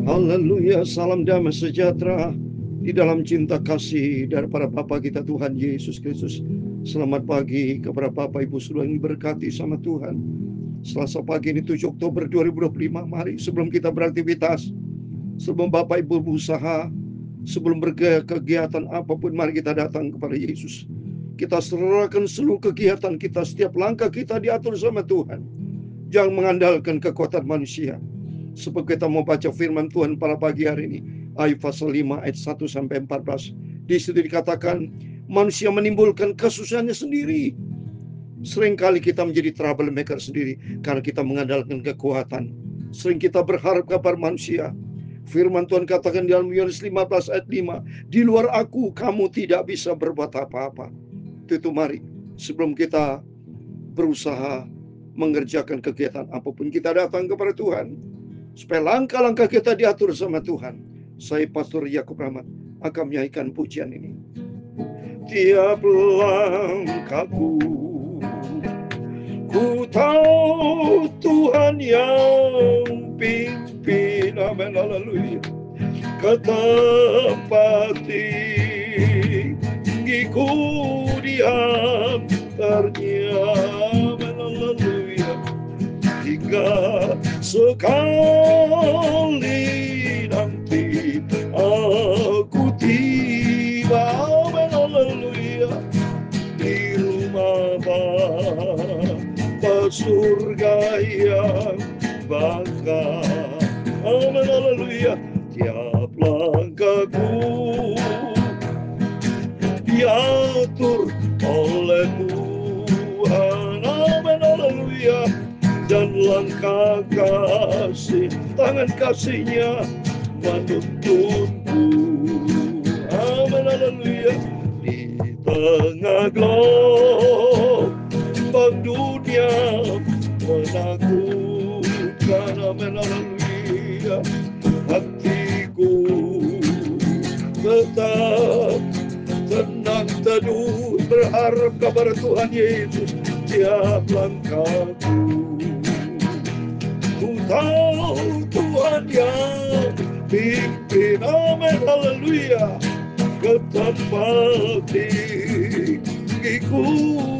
Haleluya, salam damai sejahtera di dalam cinta kasih daripada Bapa kita Tuhan Yesus Kristus. Selamat pagi kepada Bapak Ibu Saudara yang diberkati sama Tuhan. Selasa pagi ini 7 Oktober 2025. Mari sebelum kita beraktivitas, sebelum Bapak Ibu berusaha, sebelum berkegiatan apapun, mari kita datang kepada Yesus. Kita serahkan seluruh kegiatan kita, setiap langkah kita diatur sama Tuhan. Jangan mengandalkan kekuatan manusia. Sebab kita mau baca firman Tuhan pada pagi hari ini, ayat pasal 5 ayat 1 sampai 14. Di situ dikatakan manusia menimbulkan kesusahannya sendiri. Seringkali kita menjadi troublemaker sendiri karena kita mengandalkan kekuatan. Sering kita berharap kepada manusia. Firman Tuhan katakan dalam Yohanes 15 ayat 5, di luar aku kamu tidak bisa berbuat apa-apa. Itu mari sebelum kita berusaha mengerjakan kegiatan apapun, kita datang kepada Tuhan supaya langkah-langkah kita diatur sama Tuhan. Saya Pastor Yakub Rahmat akan menyanyikan pujian ini. Tiap langkahku, ku tahu Tuhan yang pimpin. Amin, haleluya. Ke tempat tinggiku diantarnya. Amin, haleluya. Hingga sekali nanti aku tiba, amin, haleluya, di rumah Bapa surga yang bangga, amin, haleluya. Tiap langkahku diatur oleh Tuhan, amin, haleluya. Dan langkah kasih, tangan kasihnya menuntunku, amin, haleluya. Di tengah gelombang dunia menakutkan, amin, haleluya. Hatiku tetap tenang teduh, berharap kepada Tuhan Yesus. Tiap langkahku, ku tahu Tuhan yang pimpin, amin, haleluya. Ke tempat tinggiku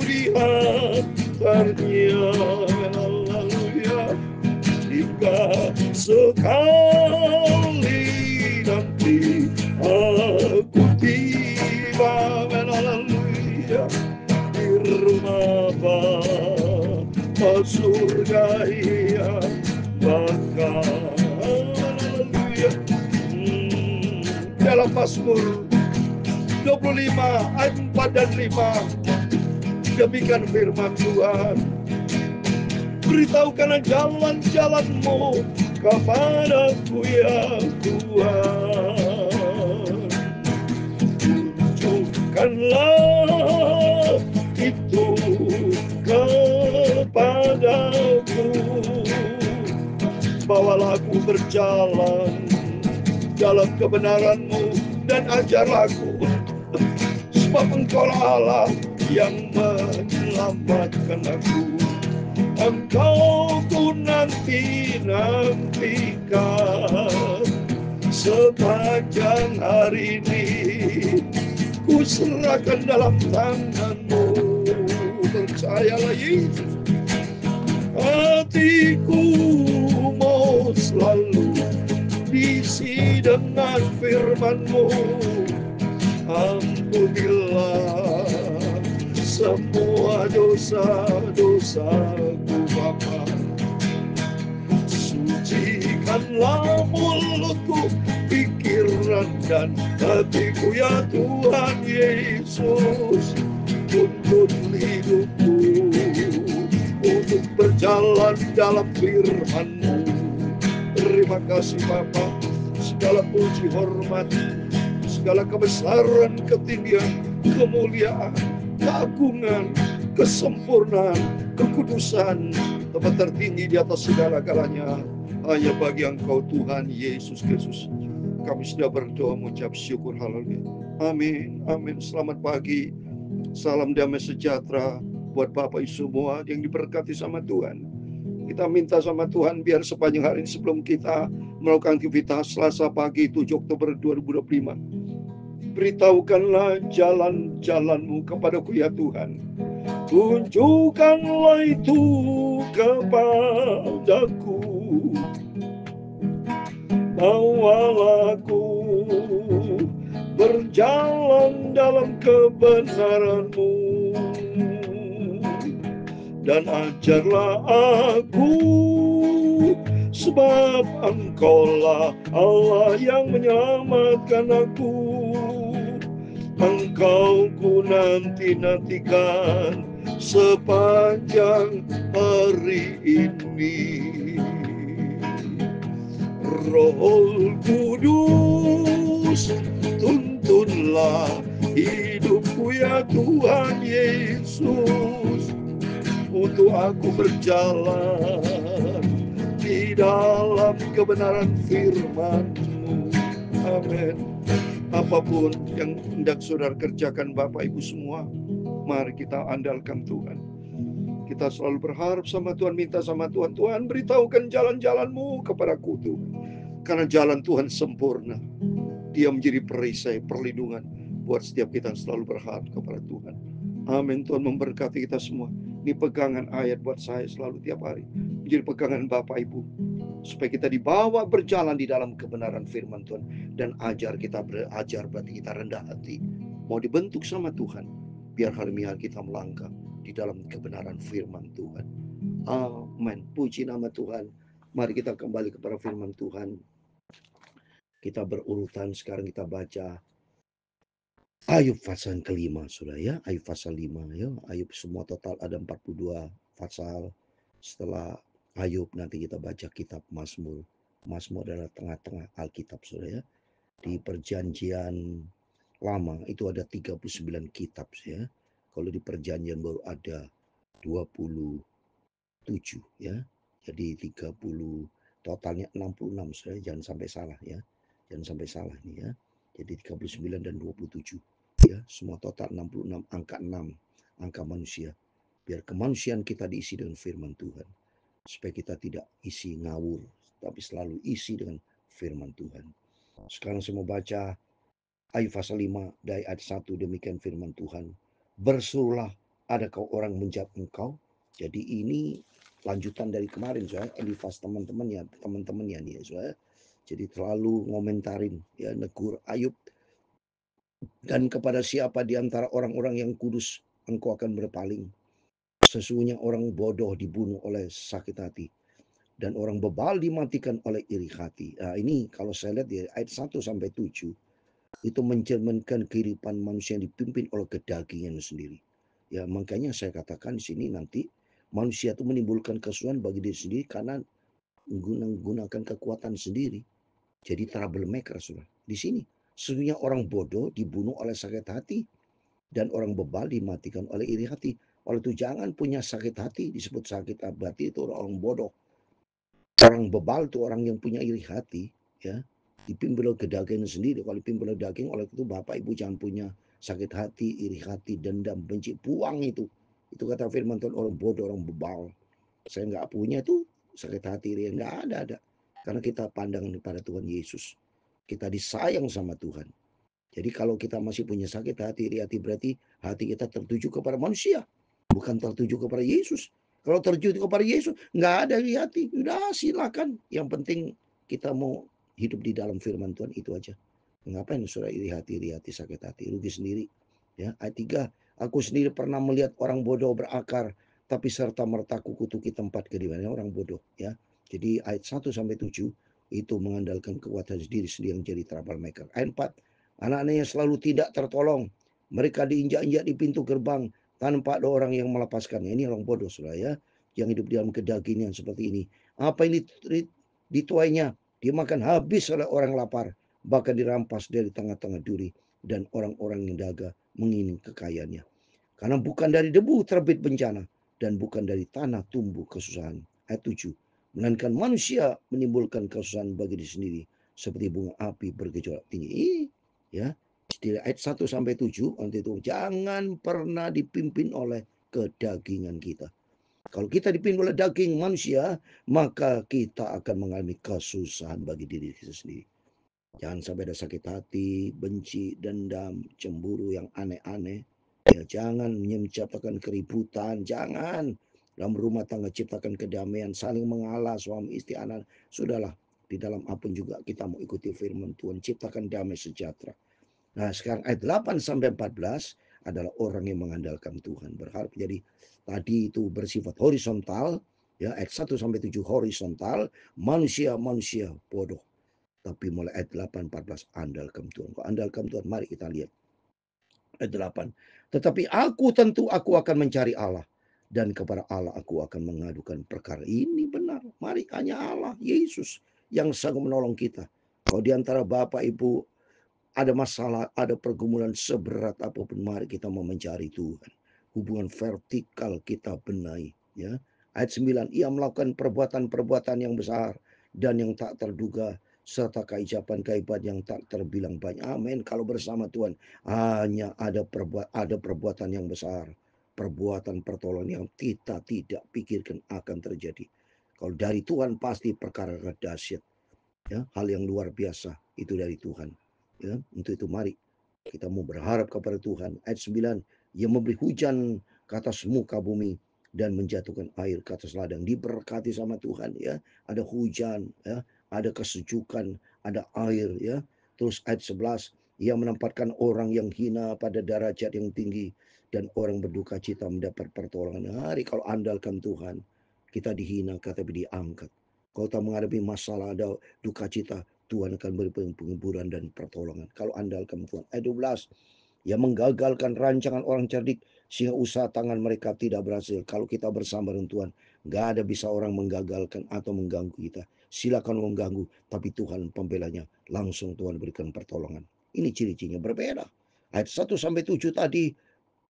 diantarnya, amin, haleluya. Hingga sekali nanti aku tiba, amin, haleluya, di rumah Bapa surga yang bangga, haleluya. Dalam Mazmur 25 ayat 4 dan 5, demikian firman Tuhan. Beritahukanlah jalan-jalan-Mu kepadaku ya Tuhan. Tunjukkanlah itu kepadaku. Bawalah aku berjalan dalam kebenaran-Mu dan ajarlah aku. Sebab Engkaulah Allah yang menyelamatkan aku. Engkau ku nanti-nantikan sepanjang hari ini. Ku serahkan dalam tangan-Mu. Percayalah Yesus, hatiku mau selalu diisi dengan firman-Mu. Ampunilah semua dosa-dosaku Bapa. Sucikanlah mulutku, pikiran dan hatiku ya Tuhan Yesus. Tuntun hidupku untuk berjalan dalam firman-Mu. Terima kasih Bapa. Segala puji hormat, segala kebesaran, ketinggian, kemuliaan, keagungan, kesempurnaan, kekudusan, tempat tertinggi di atas segala-galanya hanya bagi Engkau Tuhan Yesus Kristus. Kami sudah berdoa mengucap syukur, haleluya. Amin, amin. Selamat pagi, salam damai sejahtera buat Bapak Ibu semua yang diberkati sama Tuhan. Kita minta sama Tuhan biar sepanjang hari ini sebelum kita melakukan aktivitas Selasa pagi 7 Oktober 2025. Beritahukanlah jalan-jalan-Mu kepadaku ya Tuhan. Tunjukkanlah itu kepadaku. Bawalah aku berjalan dalam kebenaran-Mu, dan ajarlah aku, sebab Engkaulah Allah yang menyelamatkan aku. Engkau ku nanti-nantikan sepanjang hari ini. Roh Kudus, tuntunlah hidupku ya Tuhan Yesus, untuk aku berjalan di dalam kebenaran firman-Mu. Amin. Apapun yang hendak saudara kerjakan Bapak Ibu semua, mari kita andalkan Tuhan. Kita selalu berharap sama Tuhan, minta sama Tuhan, Tuhan beritahukan jalan-jalan-Mu kepadaku Tuhan. Karena jalan Tuhan sempurna. Dia menjadi perisai perlindungan buat setiap kita yang selalu berharap kepada Tuhan. Amin. Tuhan memberkati kita semua. Ini pegangan ayat buat saya selalu tiap hari. Menjadi pegangan Bapak Ibu. Supaya kita dibawa berjalan di dalam kebenaran firman Tuhan. Dan ajar kita berajar berarti kita rendah hati. Mau dibentuk sama Tuhan. Biar hari-hari kita melangkah di dalam kebenaran firman Tuhan. Amin. Puji nama Tuhan. Mari kita kembali kepada firman Tuhan. Kita berurutan, sekarang kita baca Ayub pasal kelima, saudara ya. Ayub pasal 5 ya. Ayub semua total ada 42 pasal. Setelah Ayub nanti kita baca kitab Mazmur. Mazmur adalah tengah-tengah Alkitab, saudara ya. Di perjanjian lama itu ada 39 kitab ya. Kalau di perjanjian baru ada 27 ya. Jadi 30, totalnya 66, saudara. Jangan sampai salah ya. Jangan sampai salah nih ya. Jadi 39 dan 27 ya. Semua total 66, angka 6, angka manusia. Biar kemanusiaan kita diisi dengan firman Tuhan. Supaya kita tidak isi ngawur, tapi selalu isi dengan firman Tuhan. Sekarang saya mau baca Ayub pasal 5 dari ayat 1, demikian firman Tuhan. Berserulah, adakah orang menjawab engkau? Jadi ini lanjutan dari kemarin, saya Elifas teman-temannya nih ya, saya. Jadi terlalu ngomentarin ya, negur Ayub. Dan kepada siapa di antara orang-orang yang kudus engkau akan berpaling? Sesungguhnya orang bodoh dibunuh oleh sakit hati, dan orang bebal dimatikan oleh iri hati. Nah, ini kalau saya lihat di ayat 1 sampai 7 itu mencerminkan kehidupan manusia yang dipimpin oleh kedagingan sendiri. Ya, makanya saya katakan di sini nanti manusia itu menimbulkan kesusahan bagi diri sendiri karena menggunakan kekuatan sendiri. Jadi troublemaker, saudara. Di sini sesungguhnya orang bodoh dibunuh oleh sakit hati, dan orang bebal dimatikan oleh iri hati. Oleh itu jangan punya sakit hati, disebut sakit hati itu orang bodoh. Orang bebal itu orang yang punya iri hati, ya. Dipimpin oleh kedagingan sendiri. Kalau dipimpin oleh daging, oleh itu Bapak Ibu jangan punya sakit hati, iri hati, dendam, benci, buang itu. Itu kata firman Tuhan, orang bodoh, orang bebal. Saya nggak punya itu sakit hati, iri, nggak ada. Karena kita pandangan kepada Tuhan Yesus. Kita disayang sama Tuhan. Jadi kalau kita masih punya sakit hati, iri hati, berarti hati kita tertuju kepada manusia, bukan tertuju kepada Yesus. Kalau tertuju kepada Yesus, nggak ada iri hati. Udah silakan. Yang penting kita mau hidup di dalam firman Tuhan, itu aja. Ngapain saudara iri hati, sakit hati, rugi sendiri. Ya, ayat 3, aku sendiri pernah melihat orang bodoh berakar, tapi serta merta kukutuki tempat kediamannya orang bodoh. Ya, jadi ayat 1 sampai 7 itu mengandalkan kekuatan sendiri yang jadi troublemaker. Ayat 4, anak-anaknya selalu tidak tertolong. Mereka diinjak-injak di pintu gerbang tanpa ada orang yang melepaskannya. Ini orang bodoh, saudara ya, yang hidup di dalam kedagingan seperti ini. Apa yang dituainya dimakan habis oleh orang lapar, bahkan dirampas dari tengah-tengah duri, dan orang-orang yang dahaga menginginkan kekayaannya. Karena bukan dari debu terbit bencana, dan bukan dari tanah tumbuh kesusahan. Ayat 7, melainkan manusia menimbulkan kesusahan bagi diri sendiri, seperti bunga api bergejolak tinggi. Ya, di ayat 1 sampai 7 nanti itu jangan pernah dipimpin oleh kedagingan kita. Kalau kita dipimpin oleh daging manusia, maka kita akan mengalami kesusahan bagi diri kita sendiri. Jangan sampai ada sakit hati, benci, dendam, cemburu yang aneh-aneh. Ya, jangan menciptakan keributan, jangan. Dalam rumah tangga ciptakan kedamaian, saling mengalah suami istri anak. Sudahlah, di dalam apapun juga kita mau ikuti firman Tuhan, ciptakan damai sejahtera. Nah, sekarang ayat 8 sampai 14 adalah orang yang mengandalkan Tuhan. Berharap jadi tadi itu bersifat horizontal, ya, ayat 1 sampai 7 horizontal, manusia bodoh. Tapi mulai ayat 8 14 andalkan Tuhan. Kalau andalkan Tuhan, mari kita lihat ayat 8. Tetapi aku akan mencari Allah, dan kepada Allah aku akan mengadukan perkara ini. Benar, mari hanya Allah Yesus yang sanggup menolong kita. Kalau di antara Bapak Ibu ada masalah, ada pergumulan seberat apapun, mari kita mau mencari Tuhan. Hubungan vertikal kita benahi, ya. Ayat 9, ia melakukan perbuatan-perbuatan yang besar dan yang tak terduga, serta keajaiban-keajaiban yang tak terbilang banyak. Amin. Kalau bersama Tuhan hanya ada perbuatan yang besar, perbuatan pertolongan yang kita tidak pikirkan akan terjadi. Kalau dari Tuhan pasti perkara dahsyat, ya, hal yang luar biasa itu dari Tuhan. Ya, untuk itu mari kita mau berharap kepada Tuhan. Ayat 9, ia memberi hujan ke atas muka bumi dan menjatuhkan air ke atas ladang. Diberkati sama Tuhan, ya. Ada hujan, ya, ada kesejukan, ada air, ya. Terus ayat 11, ia menempatkan orang yang hina pada derajat yang tinggi dan orang berduka cita mendapat pertolongan. Hari kalau andalkan Tuhan, kita dihina tapi diangkat. Kalau tak menghadapi masalah, ada duka cita, Tuhan akan beri penghiburan dan pertolongan. Kalau andalkan Tuhan. Ayat 12. Yang menggagalkan rancangan orang cerdik sehingga usaha tangan mereka tidak berhasil. Kalau kita bersama dengan Tuhan, nggak ada bisa orang menggagalkan atau mengganggu kita. Silakan mengganggu, tapi Tuhan pembelanya. Langsung Tuhan berikan pertolongan. Ini ciri-cirinya berbeda. Ayat 1 sampai 7 tadi,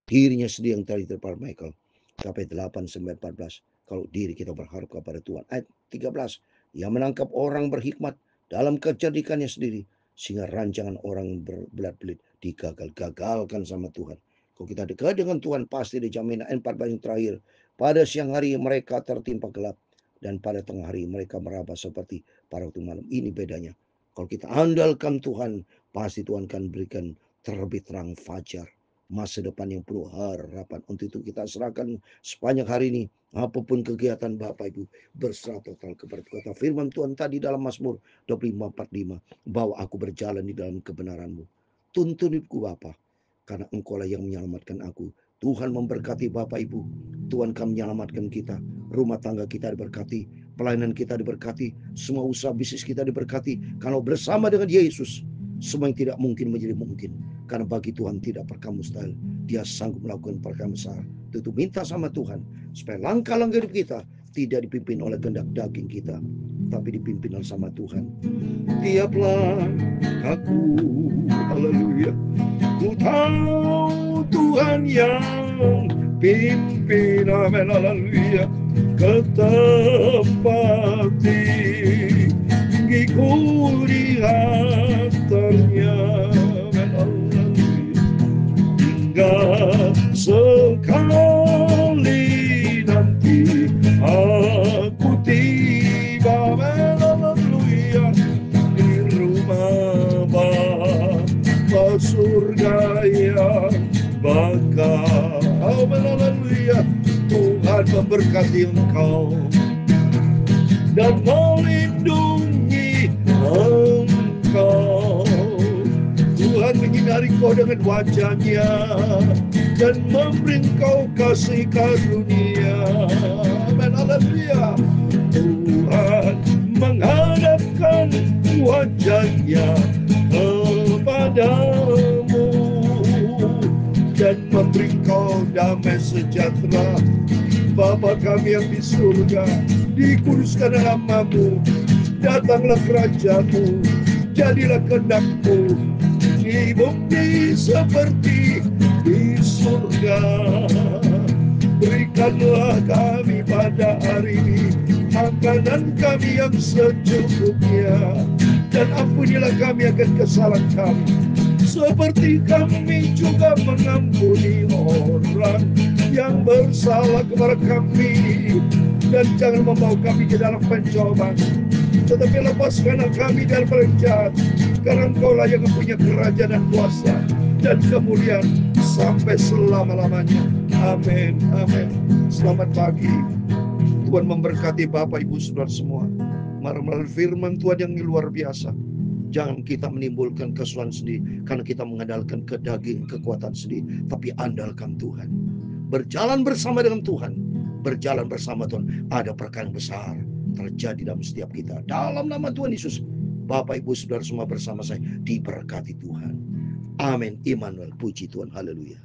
dirinya sendiri yang tadi terpal Michael. Sampai 8 sampai 14. Kalau diri kita berharap kepada Tuhan. Ayat 13. Yang menangkap orang berhikmat dalam kecerdikannya sendiri, sehingga rancangan orang berbelat-belit digagal-gagalkan sama Tuhan. Kalau kita dekat dengan Tuhan, pasti dijamin. Ayat 14 yang terakhir. Pada siang hari mereka tertimpa gelap, dan pada tengah hari mereka meraba seperti pada waktu malam. Ini bedanya. Kalau kita andalkan Tuhan, pasti Tuhan akan berikan terbit terang fajar, masa depan yang penuh harapan. Untuk itu kita serahkan sepanjang hari ini, apapun kegiatan Bapak Ibu, berserah total kepada kata firman Tuhan tadi dalam Mazmur 25:45, bahwa aku berjalan di dalam kebenaran-Mu. Tuntun hidupku Bapa, karena Engkaulah yang menyelamatkan aku. Tuhan memberkati Bapak Ibu. Tuhan akan menyelamatkan kita. Rumah tangga kita diberkati, pelayanan kita diberkati, semua usaha bisnis kita diberkati. Kalau bersama dengan Yesus, semua yang tidak mungkin menjadi mungkin. Karena bagi Tuhan tidak perkara mustahil. Dia sanggup melakukan perkara besar. Itu minta sama Tuhan supaya langkah-langkah hidup kita tidak dipimpin oleh kehendak daging kita, tapi dipimpin oleh sama Tuhan. Tiaplah aku, haleluya, ku tahu Tuhan yang pimpin, amin, haleluya, ke tempat tinggi ku dihantarnya, amin, haleluya, hingga sekali nanti aku tiba, amin, haleluya, di rumah Bapa surga yang bakal, amin, haleluya. Tuhan memberkati engkau dan melindungi engkau. Tuhan menyinari kau dengan wajahnya dan memberi engkau kasih karunia, amin, haleluya. Tuhan menghadapkan wajahnya kepadamu dan memberi kau damai sejahtera. Bapa kami yang di surga, dikuduskan namamu, datanglah kerajaan-Mu, jadilah kehendak-Mu di bumi seperti di surga. Berikanlah kami pada hari ini makanan kami yang secukupnya, dan ampunilah Ampunilah kami akan kesalahan kami, seperti kami juga mengampuni orang yang bersalah kepada kami. Dan jangan membawa kami ke dalam pencobaan, tetapi lepaskanlah kami dari jahat, karena Engkaulah yang mempunyai kerajaan dan kuasa dan kemuliaan sampai selama-lamanya. Amin, amin. Selamat pagi. Tuhan memberkati Bapak Ibu Saudara semua. Melalui firman Tuhan yang luar biasa, jangan kita menimbulkan kesalahan sendiri karena kita mengandalkan ke daging kekuatan sendiri, tapi andalkan Tuhan. Berjalan bersama dengan Tuhan, berjalan bersama Tuhan, ada perkara yang besar terjadi dalam setiap kita. Dalam nama Tuhan Yesus, Bapak Ibu Saudara semua bersama saya diberkati Tuhan. Amin. Immanuel, puji Tuhan, haleluya.